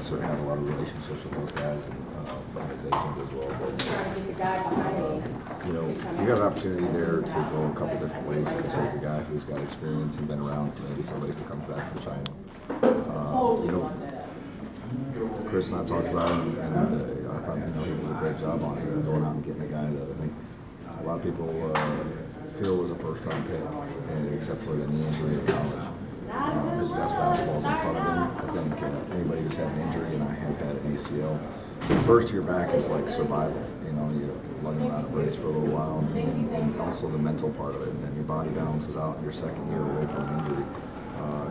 sort of have a lot of relationships with those guys and his agent as well. But, you know, you got an opportunity there to go a couple different ways. You can take a guy who's got experience and been around, so maybe somebody who comes back from China. You know, Chris and I talked about him, and I thought, you know, he did a great job on it, going out and getting a guy that I think a lot of people feel was a first-round pick, and except for the knee injury in college. His best basketball's in front of him. I think anybody who's had an injury, and I have had an ACL, the first year back is like survival. You know, you're lugging around a brace for a little while, and also the mental part of it, and then your body balances out, and your second year away from an injury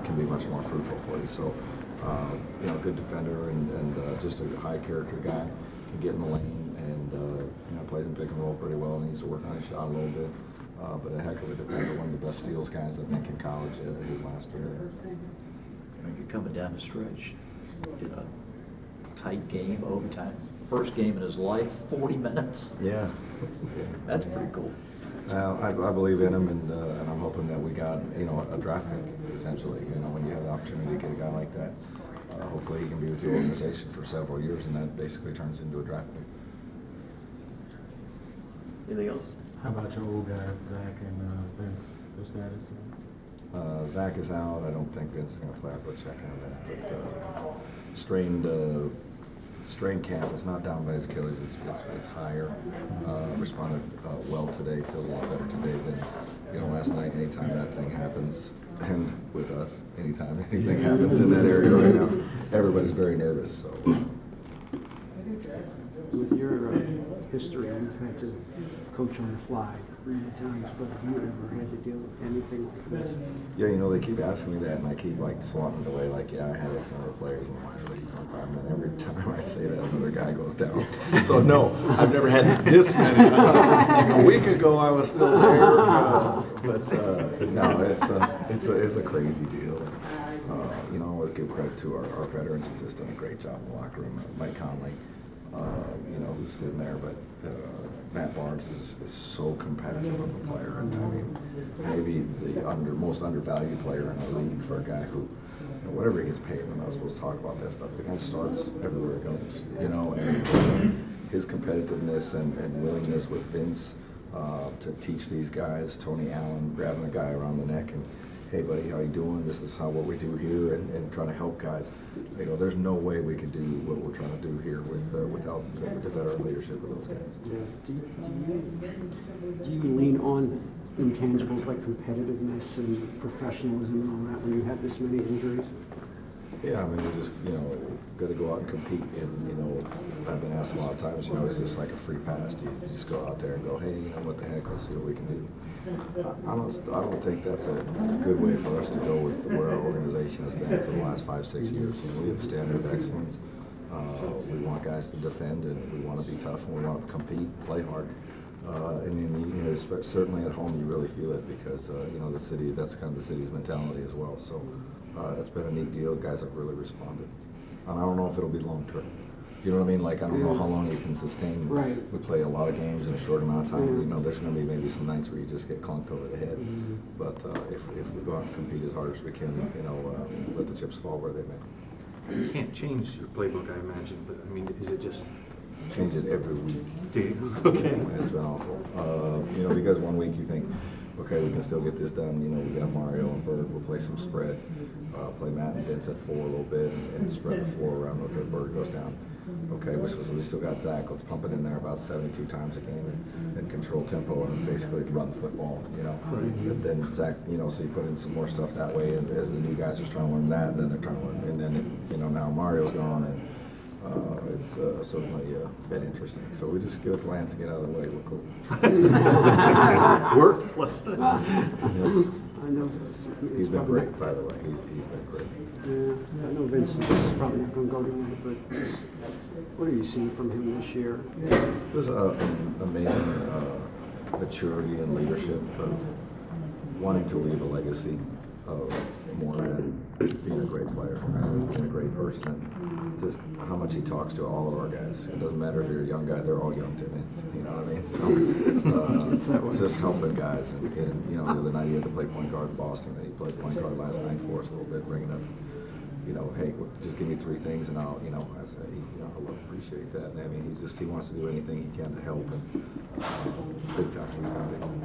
can be much more fruitful for you. So, you know, good defender and just a high character guy, can get in the lane and you know, plays in pick and roll pretty well. Needs to work on his shot a little bit, but a heck of a defender. One of the best steals guys I think in college his last year. You're coming down the stretch in a tight game, overtime. First game in his life, 40 minutes. Yeah, That's pretty cool. I believe in him, and I'm hoping that we got, you know, a draft pick essentially. You know, when you have the opportunity to get a guy like that, hopefully he can be with your organization for several years, and that basically turns into a draft pick. Anything else? How about your old guys, Zach and Vince? Their status? Zach is out. I don't think Vince is going to play. I'll go check on that. But strained calf. It's not down by his Achilles. It's higher. Responded well today. Feels a lot better today than, you know, last night. Anytime that thing happens, and with us, anytime anything happens in that area right now, everybody's very nervous. So. With your history, you've had to coach on the fly many times, but have you ever had to deal with anything like this? Yeah, you know, they keep asking me that, and I keep like swatting it away, like, yeah, I had X number of players in the minor leagues one time, and every time I say that, another guy goes down. So no, I've never had this many. Like a week ago, I was still there, but no, it's a crazy deal. You know, I always give credit to our veterans who've just done a great job in the locker room. Mike Conley, you know, who's sitting there, but Matt Barnes is so competitive of a player, and I mean, maybe the most undervalued player in the league for a guy who, you know, whatever he gets paid, we're not supposed to talk about that stuff. The guy starts everywhere he goes, you know, and his competitiveness and willingness with Vince to teach these guys, Tony Allen grabbing a guy around the neck and, hey buddy, how you doing? This is what we do here, and trying to help guys. You know, there's no way we could do what we're trying to do here without the veteran leadership of those guys. Yeah. Do you lean on intangibles like competitiveness and professionalism and all that when you have this many injuries? Yeah, I mean, you just, you know, got to go out and compete. And, you know, I've been asked a lot of times, you know, is this like a free pass? Do you just go out there and go, hey, what the heck, let's see what we can do? I don't think that's a good way for us to go with where our organization has been for the last 5-6 years. You know, we have a standard of excellence. We want guys to defend, and we want to be tough, and we want to compete, play hard. And you know, certainly at home, you really feel it because you know, the city. That's kind of the city's mentality as well. So it's been a neat deal. Guys have really responded, and I don't know if it'll be long term. You know what I mean? Like, I don't know how long you can sustain. Right. We play a lot of games in a short amount of time. You know, there's going to be maybe some nights where you just get clunked over the head. But if we go out and compete as hard as we can, you know, let the chips fall where they may. You can't change your playbook, I imagine, but I mean, is it just change it every week? do you? Okay. It's been awful. You know, because one week you think, okay, we can still get this done. You know, we got Mario and Bird. We'll play some spread. Play Matt and Vince at 4 a little bit and spread the 4 around. Okay, Bird goes down. Okay, we still got Zach. Let's pump it in there about 72 times a game and control tempo and basically run the football, you know. And then Zach, you know, so you put in some more stuff that way, and as the new guys are trying to learn that, and then they're trying to learn, and then, you know, now Mario's gone, and it's certainly been interesting. So we just give it to Lance and get out of the way. We're cool. Worked last time. I know He's been great, by the way. He's been great. Yeah, I know Vince is probably not going to go tonight, but what are you seeing from him this year? There's an amazing maturity and leadership of wanting to leave a legacy of more than being a great player, being a great person, and just how much he talks to all of our guys. It doesn't matter if you're a young guy; they're all young to me. You know what I mean? So just helping guys, and you know, the other night he had to play point guard in Boston, and he played point guard last night for us a little bit, bringing up you know, hey, just give me 3 things and I'll, you know, I say, you know, I appreciate that. And I mean, he wants to do anything he can to help, and big time, he's going to be.